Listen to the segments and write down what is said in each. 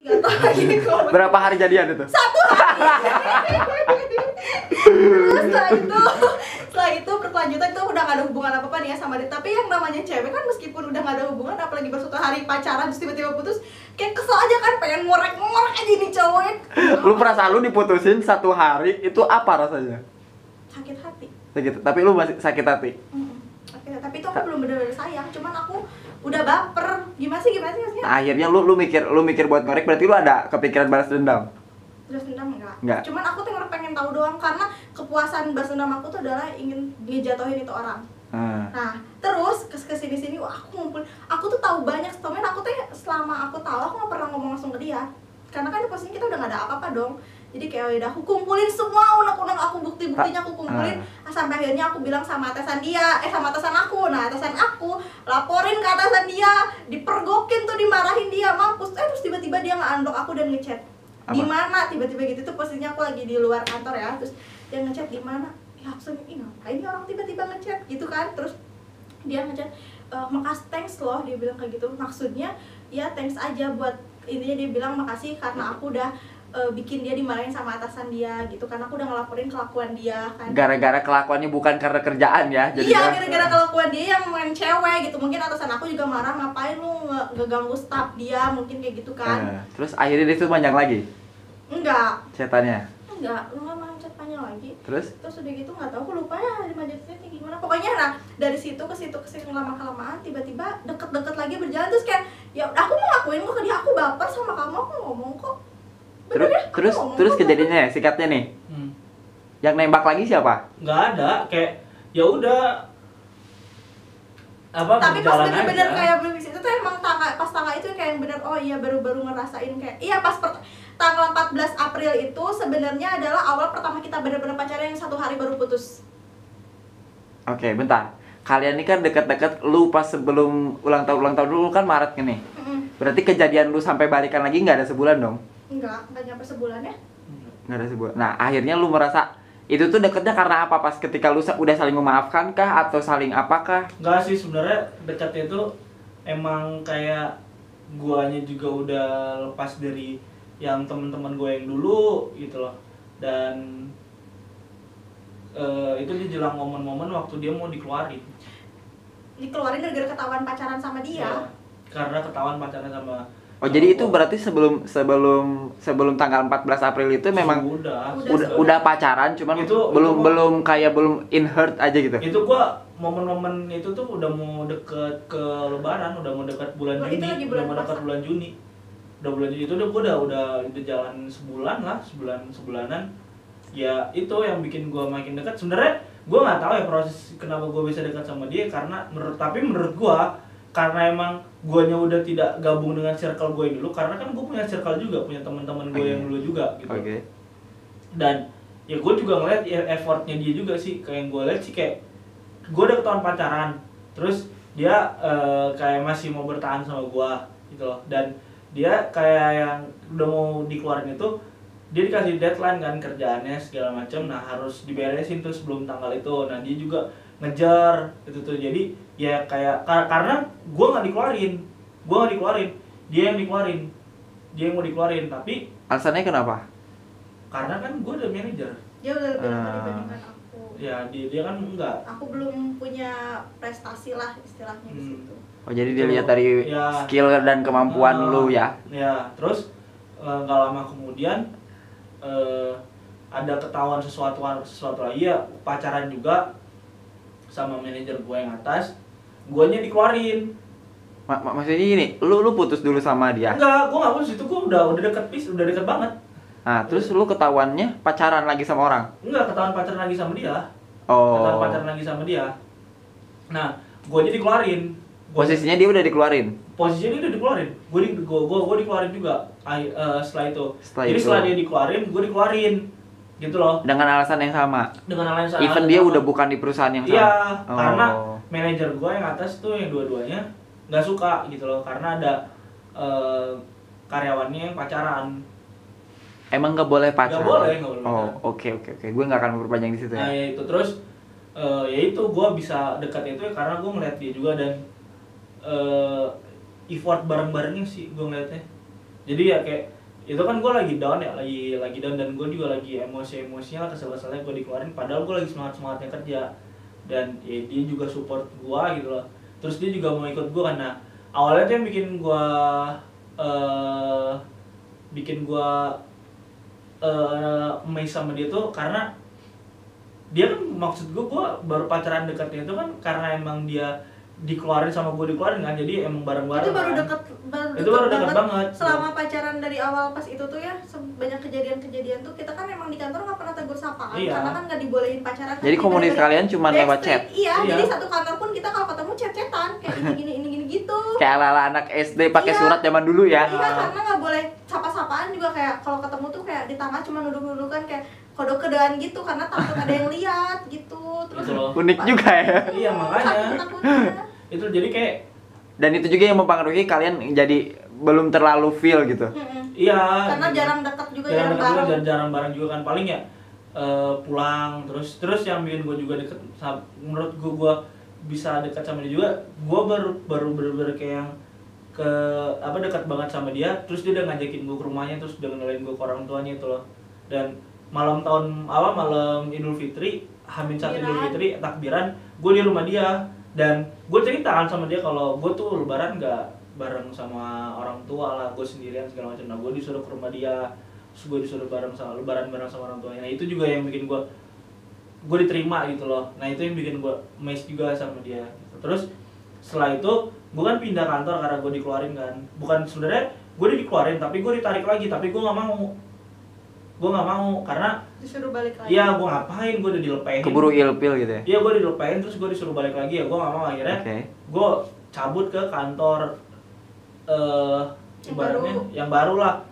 Gak tau lagi kok. Berapa hari jadian itu? 1 hari. Terus setelah itu berkelanjutan itu udah gak ada hubungan apa-apa nih ya sama dia. Tapi yang namanya cewek kan meskipun udah gak ada hubungan, apalagi baru 1 hari pacaran terus tiba-tiba putus, kayak kesel aja kan, pengen ngorek-ngorek aja nih cowoknya. Lu perasaan lu diputusin 1 hari itu apa rasanya? Sakit hati. Segitu. Tapi lu masih sakit hati. Tapi itu aku belum bener-bener sayang, cuman aku udah baper. Gimana sih maksudnya? Nah, akhirnya lu mikir buat ngorek, berarti lu ada kepikiran balas dendam? Balas dendam enggak. Cuman aku tuh pengen tahu doang, karena kepuasan balas dendam aku tuh adalah ingin ngejatuhin itu orang. Nah, terus kesini-sini aku ngumpul, aku tuh tahu banyak stomen, aku tuh selama aku tahu aku nggak pernah ngomong langsung ke dia, karena kan posisinya kita udah nggak ada apa-apa dong. Jadi kayak udah aku kumpulin semua unek-unek, aku bukti-buktinya aku kumpulin, sampai akhirnya aku bilang sama atasan dia, sama atasan aku. Nah, atasan aku laporin ke atasan dia, dipergokin tuh, dimarahin dia, mampus. Terus tiba-tiba dia nge-unblock aku dan ngechat. Di mana? Tiba-tiba gitu tuh posisinya aku lagi di luar kantor ya, terus dia ngechat di mana? Ya aku sering, ngapain ini orang tiba-tiba ngechat gitu kan. Terus dia ngechat, makasih, thanks loh, dia bilang kayak gitu. Maksudnya ya thanks aja buat, intinya dia bilang makasih karena aku udah bikin dia dimarahin sama atasan dia gitu, karena aku udah ngelaporin kelakuan dia kan. Gara-gara kelakuannya bukan karena kerjaan ya? Jadi iya, gara-gara kelakuan dia yang main cewek gitu. Mungkin atasan aku juga marah, ngapain lu ngeganggu staff dia, mungkin kayak gitu kan. Terus akhirnya dia tuh panjang lagi? Enggak. Cetannya? Enggak, lu nggak mau chat panjang lagi. Terus udah gitu nggak tahu, aku lupa ya di majalahnya gimana. Pokoknya nah dari situ ke situ lama-kelamaan tiba-tiba deket-deket lagi berjalan, terus kayak ya aku mau ngakuin kok ke dia, aku baper sama kamu, aku ngomong kok. Terus kejadiannya sikatnya nih. Yang nembak lagi siapa? Nggak ada, kayak ya udah apa. Tapi pas bener-bener kayak belum itu tuh emang pas tanggal itu kayak yang bener, oh iya baru ngerasain kayak iya pas tanggal 14 April itu sebenarnya adalah awal pertama kita bener-bener pacaran yang 1 hari baru putus. Oke, bentar. Kalian ini kan deket-deket, lu pas sebelum ulang tahun dulu kan Maret nih. Berarti kejadian lu sampai balikan lagi nggak ada sebulan dong? Enggak nyampe sebulan ya. Nggak ada sebulan. Nah, akhirnya lu merasa itu tuh deketnya karena apa? Pas ketika lu udah saling memaafkan kah atau saling apakah? Enggak sih, sebenarnya dekatnya itu emang kayak guanya juga udah lepas dari yang teman-teman gue yang dulu gitu loh. Dan itu di jelang momen-momen waktu dia mau dikeluarin gara-gara ketahuan pacaran sama dia. Ya, karena ketahuan pacaran sama. Oh, jadi itu berarti sebelum tanggal 14 April itu memang udah pacaran, cuman itu belum in hurt aja gitu. Itu gua momen-momen itu tuh udah mau deket ke Lebaran, udah mau dekat bulan Juni, udah mau dekat bulan Juni. Udah bulan Juni itu gua udah jalan sebulan lah, sebulanan. Ya itu yang bikin gua makin dekat. Sebenarnya gua nggak tahu ya proses kenapa gua bisa dekat sama dia, karena menurut gua karena emang guanya udah tidak gabung dengan circle gue dulu, karena kan gue punya circle juga, punya teman-teman gue yang dulu juga gitu. Dan ya gue juga ngeliat effortnya dia juga sih, kayak yang gue lihat sih kayak gue udah ketahuan pacaran, terus dia kayak masih mau bertahan sama gue gitu loh. Dan dia kayak yang udah mau dikeluarin itu, dia dikasih deadline kan kerjaannya segala macam, nah harus diberesin tuh sebelum tanggal itu. Nah dia juga ngejar itu tuh, jadi ya kayak karena gue nggak dikeluarin, dia yang mau dikeluarin. Tapi alasannya kenapa? Karena kan gue udah manajer, dia udah lebih lama dibandingkan aku. Ya dia kan enggak, aku belum punya prestasi lah istilahnya di situ. Oh, jadi dia lihat dari skill dan kemampuan lu ya. Ya terus nggak lama kemudian ada ketahuan sesuatu lagi ya, pacaran juga sama manajer gue yang atas, guanya dikeluarin. Maksudnya gini, lu putus dulu sama dia? Enggak, gue nggak putus, itu gue udah deket banget. Nah, terus lu ketahuannya pacaran lagi sama orang? Enggak, ketahuan pacaran lagi sama dia. Oh. Ketahuan pacaran lagi sama dia. Nah, guanya dikeluarin. Posisinya dia udah dikeluarin? Posisinya dia udah dikeluarin. Gue dikeluarin juga setelah itu. Jadi itu. setelah dia dikeluarin, gue dikeluarin. Gitu loh. Dengan alasan yang sama? Dengan alasan even dia udah bukan di perusahaan yang sama? Iya, karena manajer gue yang atas tuh yang dua-duanya nggak suka gitu loh, karena ada karyawannya yang pacaran. Emang nggak boleh pacaran? Nggak boleh. Oh, oke. Gue nggak akan berpanjang di situ ya. Nah ya itu, terus ya itu gue bisa dekat itu ya karena gue ngeliat dia juga, dan effort bareng-barengnya sih gue ngeliatnya. Jadi ya kayak itu kan gue lagi down ya, lagi down, dan gue juga lagi emosinya lah, kesel-keselnya gue dikeluarin, padahal gue lagi semangatnya kerja, dan ya dia juga support gue gitu loh. Terus dia juga mau ikut gue karena awalnya tuh yang bikin gue amazed sama dia tuh karena dia kan, maksud gue baru pacaran dekatnya itu kan karena emang dia dikeluarin sama gue dikeluarin kan, jadi emang bareng-bareng itu baru kan. deket banget selama pacaran. Dari awal pas itu tuh ya banyak kejadian tuh, kita kan emang di kantor nggak pernah tegur sapaan, karena kan nggak dibolehin pacaran. Jadi komunikasi kalian cuma lewat chat. Iya, jadi satu kantor pun kita kalau ketemu chat-chatan kayak gini gitu. Kayak ala-ala anak SD pakai surat zaman dulu ya. Iya, karena nggak boleh sapa-sapaan juga, kayak kalau ketemu tuh kayak di tangga cuma duduk-dudukan kayak kode-kodean gitu, karena takut ada yang lihat gitu. Terus unik juga ya. Iya, makanya itu jadi kayak, dan itu juga yang mempengaruhi kalian jadi belum terlalu feel gitu. Iya, karena jarang dekat juga, jarang bareng juga kan, paling ya pulang terus yang bikin gue juga deket, menurut gue bisa dekat sama dia juga, gue baru bener-bener kayak yang dekat banget sama dia, terus dia udah ngajakin gue ke rumahnya, terus udah ngenalin gue ke orang tuanya itu loh. Dan malam Idul Fitri, H-1 Idul Fitri, takbiran, gue di rumah dia, dan gue ceritakan sama dia kalau gue tuh lebaran gak bareng sama orang tua lah, gue sendirian segala macam. Nah, gue disuruh ke rumah dia, terus gue disuruh lebaran bareng sama orang tuanya. Nah, itu juga yang bikin gue diterima gitu loh. Nah, itu yang bikin gue amazed juga sama dia gitu. Terus setelah itu gue kan pindah kantor karena gue dikeluarin kan, bukan sebenarnya gue dikeluarin tapi gue ditarik lagi, tapi gue nggak mau karena disuruh balik lagi. Iya, gue ngapain, gue udah dilepehin, keburu ilpil gitu ya. Iya, gue dilepehin terus gue disuruh balik lagi, ya gue nggak mau. Akhirnya gue cabut ke kantor ibaratnya yang baru lah,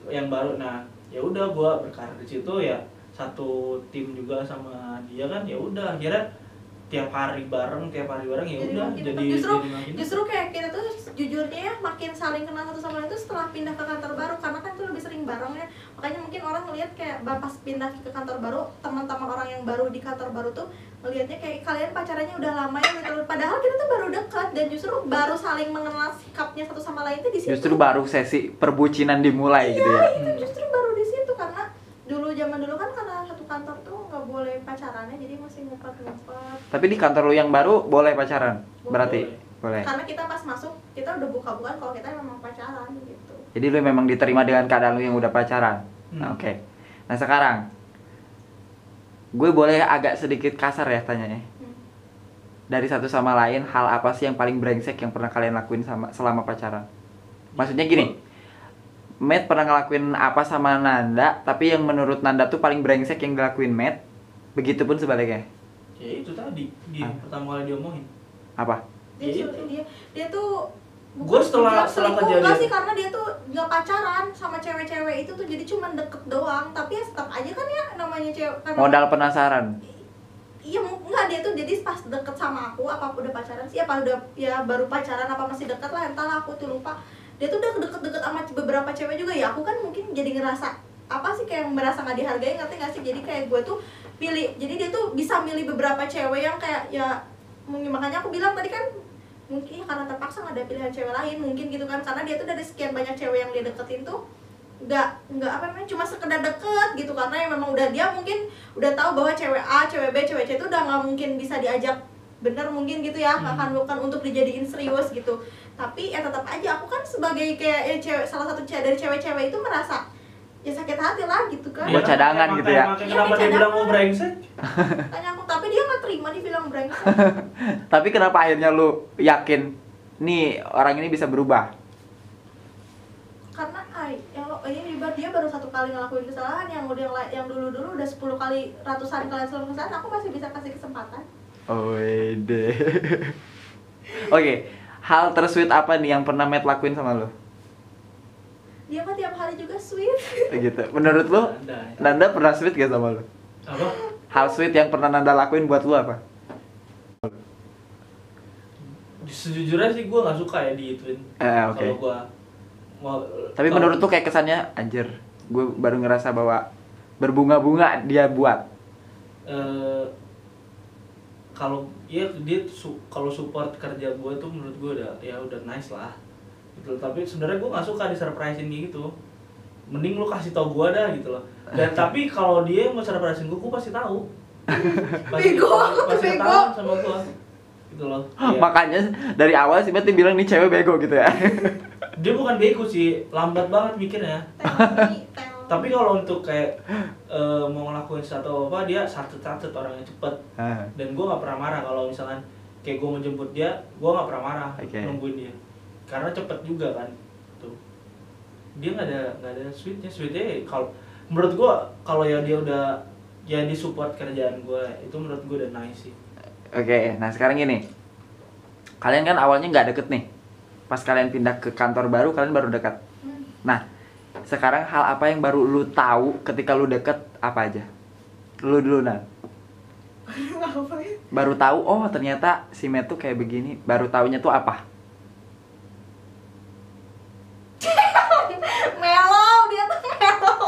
yang baru. Nah, ya udah gue berkarir di situ ya, satu tim juga sama dia kan. Ya udah akhirnya tiap hari bareng ya udah jadi justru kayak kita tuh jujurnya ya makin saling kenal satu sama lain itu setelah pindah ke kantor baru, karena kan tuh lebih sering bareng ya. Makanya mungkin orang ngelihat kayak pas pindah ke kantor baru, teman-teman orang yang baru di kantor baru tuh ngelihatnya kayak kalian pacarannya udah lama ya gitu. Padahal kita tuh baru dekat, dan justru baru saling mengenal sikapnya satu sama lain tuh di situ. Justru baru sesi perbucinan dimulai gitu ya. Iya, itu justru baru di situ, karena zaman dulu kan karena satu kantor tuh nggak boleh pacarannya, jadi masih ngumpet-ngumpet. Tapi di kantor lu yang baru boleh pacaran? Berarti boleh. Karena kita pas masuk kita udah buka-bukaan kalau kita memang pacaran gitu. Jadi lu memang diterima dengan keadaan lu yang udah pacaran. Nah, oke. Nah, sekarang gue boleh agak sedikit kasar ya tanyanya. Dari satu sama lain, hal apa sih yang paling brengsek yang pernah kalian lakuin selama pacaran? Maksudnya gini, Matt pernah ngelakuin apa sama Nanda, tapi yang menurut Nanda tuh paling brengsek yang dilakuin Matt, begitupun sebaliknya. Ya itu tadi, pertama kali diomongin. Apa? Dia tuh gue setelah kejadian enggak sih, karena dia tuh nggak pacaran sama cewek-cewek itu tuh, jadi cuma deket doang. Tapi ya tetap aja kan ya namanya cewek kan, modal penasaran. Iya, enggak, dia tuh jadi pas deket sama aku, apa udah pacaran sih, apa udah ya baru pacaran apa masih deket lah, entahlah, aku tuh lupa. Dia tuh udah deket-deket sama beberapa cewek juga ya. Aku kan mungkin jadi ngerasa apa sih, kayak merasa nggak dihargai, ngerti nggak sih? Jadi kayak gue tuh pilih, jadi dia tuh bisa milih beberapa cewek yang kayak ya, makanya aku bilang tadi kan mungkin ya karena terpaksa nggak ada pilihan cewek lain mungkin gitu kan, karena dia tuh dari sekian banyak cewek yang dia deketin tuh nggak apa namanya, cuma sekedar deket gitu, karena yang memang udah dia mungkin udah tahu bahwa cewek A, cewek B, cewek C itu udah nggak mungkin bisa diajak bener mungkin gitu ya, bukan untuk dijadiin serius gitu. Tapi ya tetap aja aku kan sebagai kayak salah satu dari cewek-cewek itu merasa ya sakit hati lah gitu kan. Buat cadangan gitu ya. Kenapa dia bilang mau brengsek? Tanya aku, tapi dia nggak terima dibilang brengsek. Tapi kenapa akhirnya lu yakin nih orang ini bisa berubah? Karena ini dia baru satu kali ngelakuin kesalahan, yang dulu udah 10 kali, ratusan kali selalu kesalahan, aku masih bisa kasih kesempatan. Oke. Hal tersweet apa nih yang pernah Matt lakuin sama lo? Dia mah tiap hari juga sweet. Gitu. Menurut lo, Nanda pernah sweet gak sama lo? Apa? Hal sweet yang pernah Nanda lakuin buat lo apa? Sejujurnya sih gue gak suka ya diituin. Oke. Kalau gue tapi menurut lo kayak kesannya, anjir, gue baru ngerasa bahwa berbunga-bunga dia buat. Kalau dia kalau support kerja gue tuh menurut gue udah nice lah. gitu. Tapi sebenarnya gue nggak suka disurprisein gitu. Mending lu kasih tau gue dah gitu loh. Dan tapi kalau dia mau surprisein gue pasti tahu. Pasti ketahuan sama gue gitu loh. Ya. Makanya dari awal sih Mati bilang nih cewek bego gitu ya. Dia bukan bego sih, lambat banget mikirnya. Tapi kalau untuk kayak mau ngelakuin sesuatu apa, dia satu-satu orangnya cepet. Dan gue nggak pernah marah kalau misalkan kayak gue menjemput dia, gue nggak pernah marah nungguin dia, karena cepet juga kan. Tuh, dia nggak ada sweetnya. Kalau menurut gue, kalau ya dia udah ya disupport kerjaan gue, itu menurut gue udah nice sih. Oke, nah sekarang gini, kalian kan awalnya nggak deket nih, pas kalian pindah ke kantor baru kalian baru dekat. Nah, sekarang hal apa yang baru lu tahu ketika lu deket, apa aja? Lu dulu Nan. Baru tahu, oh ternyata si Matt tuh kayak begini. Baru taunya tuh apa? Mellow, dia tuh mellow.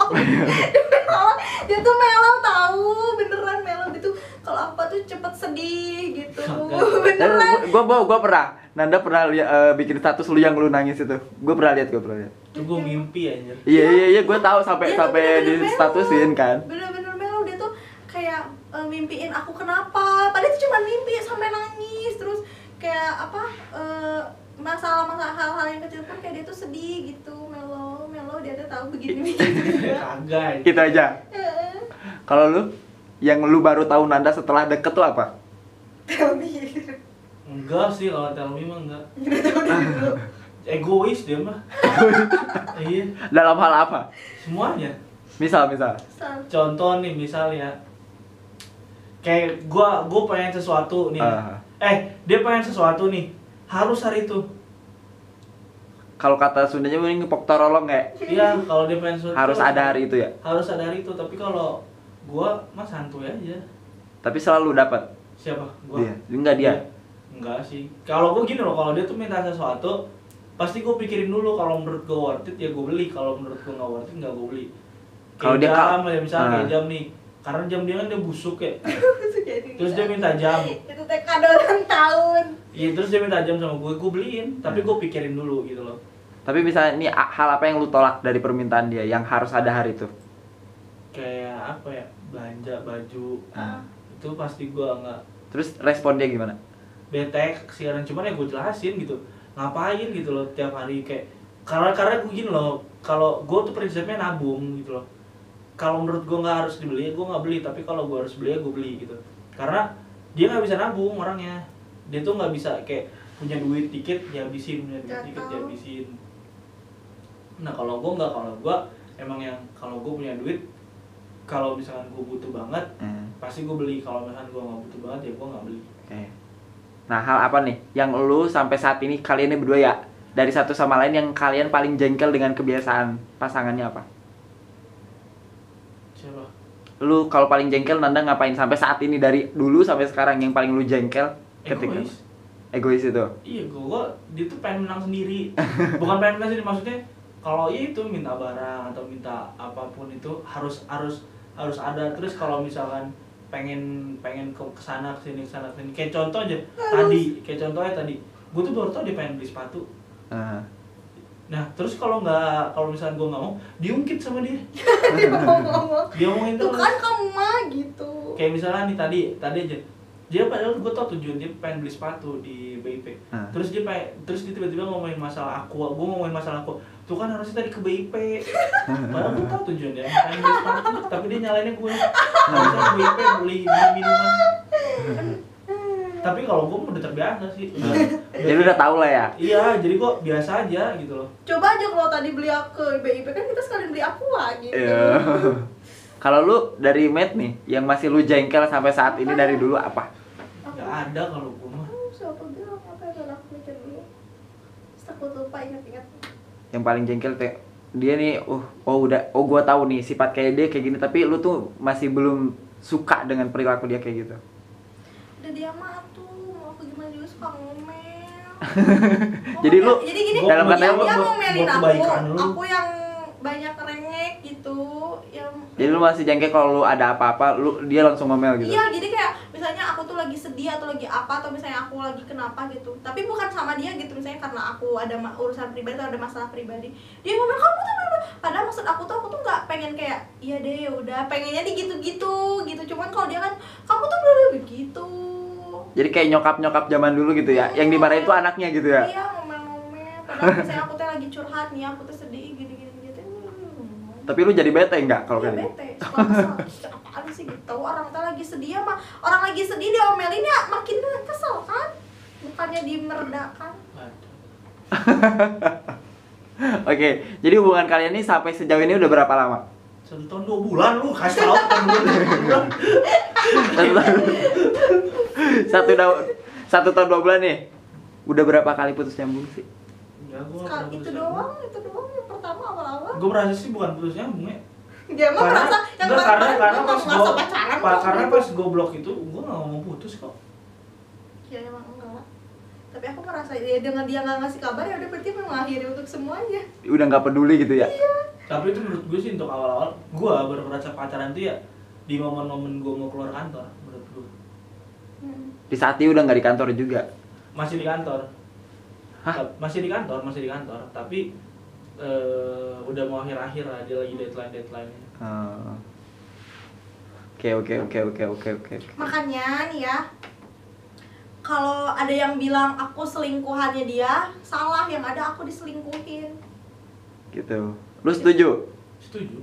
Dia tuh mellow tahu, beneran mellow gitu. Kalau apa tuh cepet sedih gitu. Beneran. Gua pernah. Nanda pernah bikin status lu yang lu nangis itu. Gue pernah lihat. Itu gue mimpi anjir. Iya, gue tahu sampai di statusin kan. Bener-bener mellow, dia tuh kayak mimpiin aku kenapa. Padahal itu cuma mimpi sampai nangis. Terus kayak apa? Masalah-masalah hal-hal yang kecil pun kayak dia tuh sedih gitu. Mellow dia tuh tahu begini. Kagak. Gitu aja. Kalau lu yang lu baru tahu Nanda setelah deket tuh apa? Tell me. Enggak sih, kalau tell me mah enggak. Egois dia mah. Iya. Dalam hal apa? Semuanya. Misal. Contoh nih, misalnya kayak gua pengen sesuatu nih. Dia pengen sesuatu nih. Harus hari itu. Kalau kata Sundanya mending ngepok torolong ya. Iya, kalau dia pengen sesuatu harus ada hari itu ya. Harus ada hari itu, tapi kalau gua mah santuy aja. Tapi selalu dapat. Siapa? Gua. Dia. Enggak sih. Kalau gue gini loh, kalau dia tuh minta sesuatu, pasti gue pikirin dulu. Kalau menurut gue worth it ya gue beli. Kalau menurut gue nggak worth it nggak gue beli. Kalau dia jam ya misalnya kayak jam nih, karena jam dia kan dia busuk ya. Terus dia minta jam. Itu teh kado ulang tahun. Iya, terus dia minta jam sama gue beliin. Tapi gue pikirin dulu gitu loh. Tapi misalnya ini hal apa yang lu tolak dari permintaan dia yang harus ada hari itu? Kayak apa ya? Belanja baju. Itu pasti gue nggak. Terus respon dia gimana? Bete kesiaran, cuman ya gue jelasin gitu ngapain gitu loh tiap hari kayak karena gue gini loh, kalau gue tuh prinsipnya nabung gitu loh. Kalau menurut gue nggak harus dibeli, gue nggak beli, tapi kalau gue harus beli ya gue beli gitu, karena dia nggak bisa nabung orangnya. Dia tuh nggak bisa kayak punya duit dikit dihabisin, nah kalau gue nggak, kalau gue emang yang kalau gue punya duit, kalau misalkan gue butuh banget pasti gue beli. Kalau misalkan gue nggak butuh banget ya gue nggak beli. Nah, hal apa nih yang lu sampai saat ini kalian ini berdua ya, dari satu sama lain yang kalian paling jengkel dengan kebiasaan pasangannya apa? Siapa? Lu kalau paling jengkel Nanda ngapain sampai saat ini, dari dulu sampai sekarang yang paling lu jengkel ketika egois itu? Iya, dia tuh pengen menang sendiri. Bukan pengen menang sendiri, maksudnya kalau itu minta barang atau minta apapun itu harus ada. Terus kalau misalkan pengen ke kesana kesini kayak contoh aja tadi gue tuh baru tau dia pengen beli sepatu. Nah terus kalau misalnya gue nggak mau, diungkit sama dia. Dia ngomongin terus. Tuh kan kamu mah gitu. Kayak misalnya nih tadi aja, dia padahal gue tau tujuan dia pengen beli sepatu di BIP. Terus dia tiba-tiba ngomongin masalah aku, gue ngomongin masalah aku. Tuh kan harusnya tadi ke BIP. Padahal gue tau tujuan dia pengen beli sepatu, tapi dia nyalainnya gue. Harusnya ke BIP beli minuman. Tapi kalau gue udah terbiasa sih. Jadi udah tahu lah ya. Iya, jadi kok biasa aja gitu loh. Coba aja kalau tadi beli ke BIP kan kita sekalian beli aqua gitu. Iya. Kalau lu dari Matt nih, yang masih lu jengkel sampai saat ini dari dulu apa? Gak ada kalau gue mah. Siapa bilang apa yang aku mikir dulu? Takut lupa ingat-ingat. Yang paling jengkel dia nih, gua tahu nih sifat kayak dia kayak gini, tapi lu tuh masih belum suka dengan perilaku dia kayak gitu. Udah dia mah tuh, mau aku gimana juga suka ngomel. Jadi gini, dalam katanya dia ngomelin aku yang banyak rengek gitu yang. Jadi lu masih jengkel kalau lu ada apa-apa, dia langsung ngomel gitu? Iya, jadi kayak misalnya aku tuh lagi sedih atau lagi apa, atau misalnya aku lagi kenapa gitu, tapi bukan sama dia gitu, misalnya karena aku ada urusan pribadi atau ada masalah pribadi, dia ngomel kamu tuh bener-bener. Padahal maksud aku tuh nggak pengen kayak iya deh ya udah, pengennya gitu-gitu gitu, cuman kalau dia kan kamu tuh bener-bener begitu. Jadi kayak nyokap zaman dulu gitu ya, yang dimarahin tuh anaknya gitu ya? Iya, ngomel-ngomel. Padahal misalnya aku tuh lagi curhat nih, aku tuh sedih gini-gini gitu. Tapi lu jadi bete nggak kalau kayak gitu? Bete, suka kesel. Apaan sih gitu, orang tuh lagi sedih mah, orang lagi sedih diomelin ya makin kesel kan? Bukannya dimeredakan. Oke, jadi hubungan kalian ini sampai sejauh ini udah berapa lama? 1 tahun 2 bulan lu kasih tau kan bulan. 1 tahun 2 bulan nih. Udah berapa kali putus nyambung sih? Ya, itu doang yang pertama awal-awal. Gue merasa sih bukan putus nyambung ya. Dia mah merasa yang karena pas gue blok itu gue nggak ngomong putus kok. Ya emang enggak. Tapi aku merasa ya dengan dia nggak ngasih kabar ya udah berarti mengakhiri untuk semuanya. Udah nggak peduli gitu ya? Iya. Tapi itu menurut gue sih untuk awal-awal gue baru merasa pacaran tuh ya di momen-momen gue mau keluar kantor menurut gue. Di saat itu udah nggak di kantor juga? Masih di kantor. Hah? Masih di kantor, tapi udah mau akhir-akhir lah, dia lagi deadline. Oke. Makanya nih ya, kalau ada yang bilang aku selingkuhannya dia, salah, yang ada aku diselingkuhin. Gitu. Lu setuju? Setuju.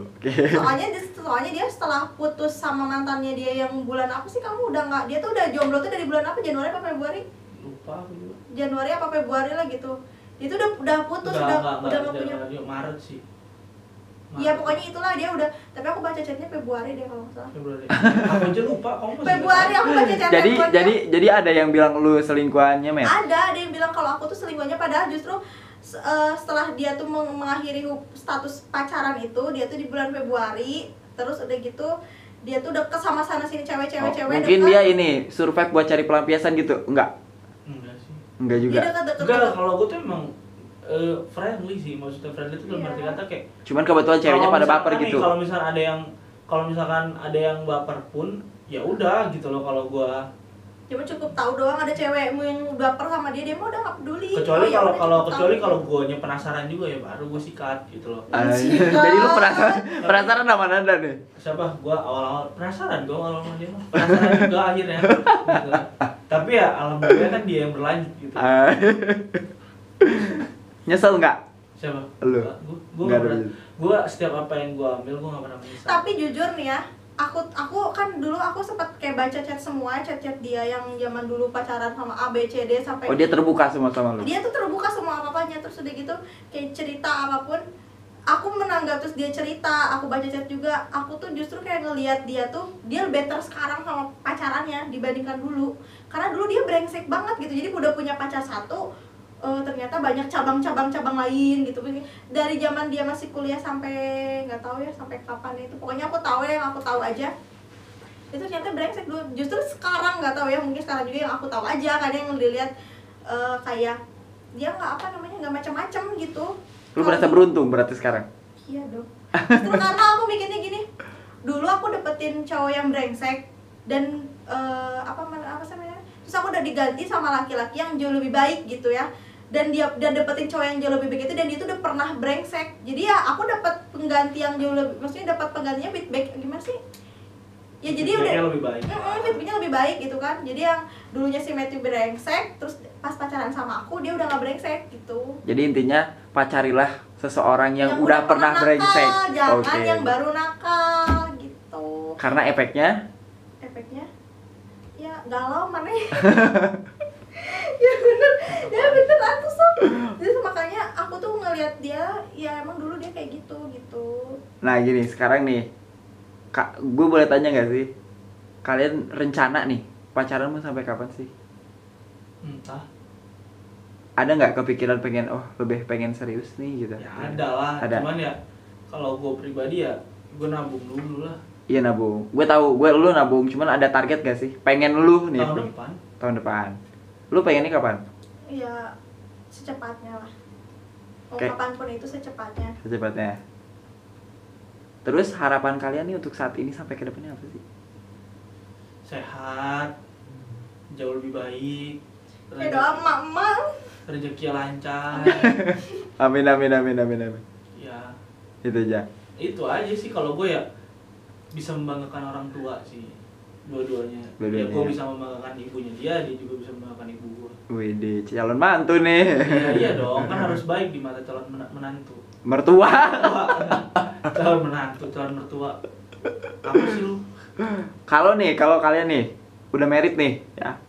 Oke. Soalnya dia setelah putus sama mantannya dia yang bulan apa sih kamu udah nggak, dia tuh udah jomblo tuh dari bulan apa, Januari apa Februari? Lupa aku juga. Januari apa Februari lah gitu. Dia tuh udah putus, udah nggak punya. Maret sih. Iya pokoknya itulah dia udah. Tapi aku baca chatnya Februari deh kalau nggak salah. Februari. Aku aja lupa. Kamu masih Februari aku baca chatnya. Jadi ada yang bilang lu selingkuhannya, Mel? Ada yang bilang kalau aku tuh selingkuhannya, padahal justru setelah dia tuh mengakhiri status pacaran itu, dia tuh di bulan Februari, terus udah gitu dia tuh deket sama sana sini cewek-cewek. Mungkin dia ini survive buat cari pelampiasan gitu, enggak sih. Enggak juga. Enggak, kalau gue tuh emang friendly sih, maksudnya friendly itu dalam arti kata kayak. Cuman kebetulan ceweknya pada baper gitu. Kalau misalkan ada yang baper pun, ya udah gitu loh kalau gue. Cuma cukup tahu doang ada cewekmu yang baper sama dia mah udah nggak peduli. Kecuali kalau guanya penasaran juga ya baru gue sikat gitu loh. Jadi lu penasaran sama Nanda nih? Siapa? Gua awal-awal penasaran, dia mah penasaran juga akhirnya. Gitu. Tapi ya alhamdulillah kan dia yang berlanjut gitu. Nyesel nggak? Siapa? Lu? Gua setiap apa yang gua ambil gua nggak pernah menyesal. Tapi jujur nih ya, aku kan dulu aku sempat kayak baca chat dia yang zaman dulu pacaran sama A B C D sampai. Oh, dia terbuka semua sama lu? Dia tuh terbuka semua apa-apanya, terus udah gitu kayak cerita apapun aku menanggap, terus dia cerita, aku baca chat juga, aku tuh justru kayak ngelihat dia better sekarang sama pacarannya dibandingkan dulu. Karena dulu dia brengsek banget gitu, jadi udah punya pacar satu, ternyata banyak cabang lain gitu. Dari zaman dia masih kuliah sampai nggak tahu ya sampai kapan itu, pokoknya aku tahu ya, yang aku tahu aja itu ternyata brengsek dulu. Justru sekarang nggak tahu ya, mungkin sekarang juga yang aku tahu aja, kadang yang dilihat kayak dia nggak macam-macam gitu. Lu merasa beruntung berarti sekarang? Iya dong. Justru karena aku mikirnya gini, dulu aku dapetin cowok yang brengsek dan apa namanya, terus aku udah diganti sama laki-laki yang jauh lebih baik gitu ya, dan dia dapetin cowok yang jauh lebih baik itu, dan dia itu udah pernah brengsek. Jadi ya aku dapat pengganti yang jauh lebih, maksudnya dapat penggantinya feedback gimana sih ya, jadi udah lebih baik. Feedbacknya lebih baik gitu kan. Jadi yang dulunya si Matthew brengsek, terus pas pacaran sama aku dia udah nggak brengsek gitu. Jadi intinya pacarilah seseorang yang udah pernah brengsek. Jangan yang baru nakal gitu. Karena efeknya ya galau mana ya bener atuh sob. Jadi makanya aku tuh ngelihat dia ya emang dulu dia kayak gitu. Nah gini, sekarang nih Kak, gue boleh tanya gak sih, kalian rencana nih pacaranmu sampai kapan sih? Entah. Ada nggak kepikiran lebih pengen serius nih gitu? Ya ada lah. Cuman ya kalau gue pribadi ya gue nabung dulu lah. Iya nabung. Gue tahu, lu nabung. Cuman ada target gak sih? Pengen lu nih? Tahun depan. Lu pengennya kapan? Iya secepatnya lah. kapanpun itu secepatnya. Terus harapan kalian nih untuk saat ini sampai ke depannya apa sih? Sehat, jauh lebih baik, Doa emak-emak, rezeki lancar. Amin. Ya Itu aja. itu aja sih kalau gue ya, bisa membanggakan orang tua sih, dua-duanya. Ya gue bisa membanggakan ibunya dia juga bisa membanggakan ibu gue. Widih, calon mantu nih. Iya dong, kan harus baik di mata calon menantu. Mertua. Calon mertua. Apa sih lu? Kalau kalian nih udah married nih ya,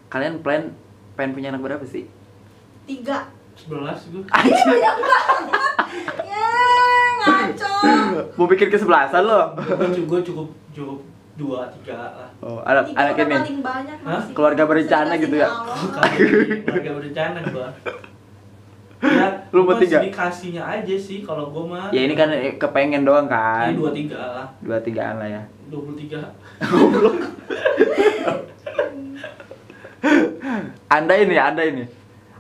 kalian pengen punya anak berapa sih? 3. 11 gue. Banyak banget. Ya, ngaco. Mau bikin ke-11an lo? Gue cukup 2-3 lah. Oh, 3 anak udah ini paling banyak masih. keluarga berencana gitu ya? Keluarga berencana gue. Ya, Lu mau 3? Dikasihnya aja sih kalau gue mah. Ya ini kan kepengen doang kan? Ini 2-3 lah. 2-3an lah ya. 23.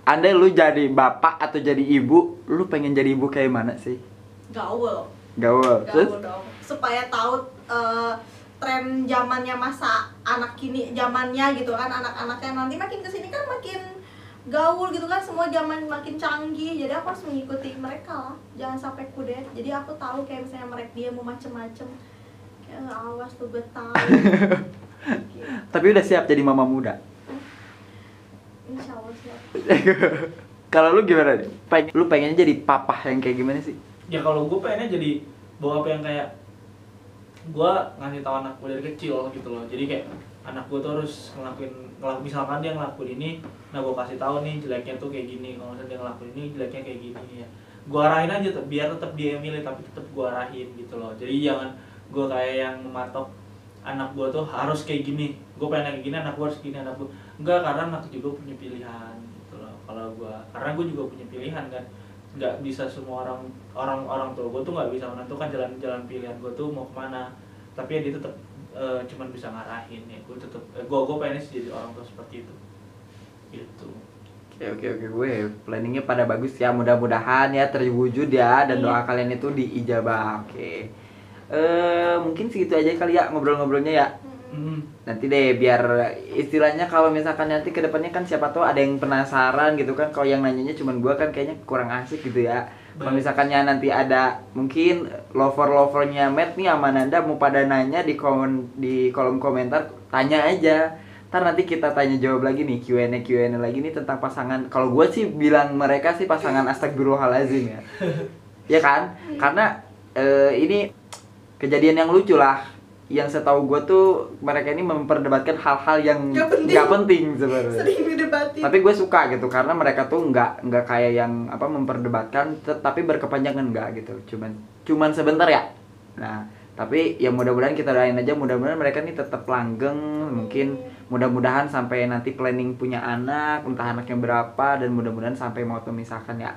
Andai lu jadi bapak atau jadi ibu, lu pengen jadi ibu kayak mana sih? Gaul Terus? dong. Supaya tahu tren zamannya masa anak kini, zamannya gitu kan, anak-anaknya nanti makin kesini kan makin gaul gitu kan, semua zaman makin canggih, jadi aku harus mengikuti mereka lah, jangan sampai kudet. Jadi aku tahu kayak misalnya mereka dia mau macem-macem, kayak awas tuh gue tahu. Gitu. Tapi udah siap jadi mama muda? Insya Allah siap. Kalau lu gimana nih? Lu pengennya jadi papa yang kayak gimana sih? Ya kalau gue pengennya jadi bawa apa yang kayak gue ngasih tahu anak gue dari kecil gitu loh. Jadi kayak anak gue tuh harus misalkan dia ngelakuin ini, nah gue kasih tahu nih jeleknya tuh kayak gini. Kalau misalnya dia ngelakuin ini jeleknya kayak gini ya, gue arahin aja biar tetap dia yang milih, tapi tetap gue arahin gitu loh. Jadi jangan gue kayak yang mematok anak gue tuh harus kayak gini, gue pengen kayak gini, anak gue harus gini, anak gue enggak, karena anak juga punya pilihan gitu loh. Kalau gue, karena gue juga punya pilihan kan, nggak bisa semua orang tua gue tuh nggak bisa menentukan jalan pilihan gue tuh mau kemana, tapi ya dia tetap cuman bisa ngarahin ya. Gue tetap gue pengen sih jadi orang tua seperti itu gitu. Oke, gue planningnya pada bagus ya, mudah-mudahan ya terwujud ya, dan doa kalian itu diijabah. Oke. Mungkin segitu aja kali ya ngobrol-ngobrolnya ya. Nanti deh biar istilahnya kalau misalkan nanti kedepannya kan siapa tahu ada yang penasaran gitu kan, kalau yang nanyanya cuman gue kan kayaknya kurang asik gitu ya. Kalau misalkannya nanti ada mungkin lover-lovernya Matt nih sama Nanda mau pada nanya di kolom komentar, tanya aja. Ntar nanti kita tanya jawab lagi nih, Q&A lagi nih tentang pasangan. Kalau gue sih bilang mereka sih pasangan astagfirullahalazim ya. Ya kan? Karena ini kejadian yang lucu lah. Yang setahu gue tuh mereka ini memperdebatkan hal-hal yang nggak penting sebenarnya. Sering didebatin. Tapi gue suka gitu karena mereka tuh nggak kayak yang memperdebatkan tapi berkepanjangan nggak gitu. Cuman sebentar ya. Nah, tapi ya mudah-mudahan kita doain aja, mudah-mudahan mereka nih tetap langgeng, mungkin mudah-mudahan sampai nanti planning punya anak, entah anaknya berapa, dan mudah-mudahan sampai mau memisahkan ya.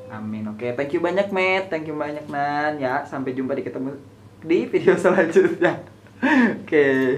Amin. Oke, thank you banyak Matt, thank you banyak Nan ya. Sampai jumpa di video selanjutnya. Oke.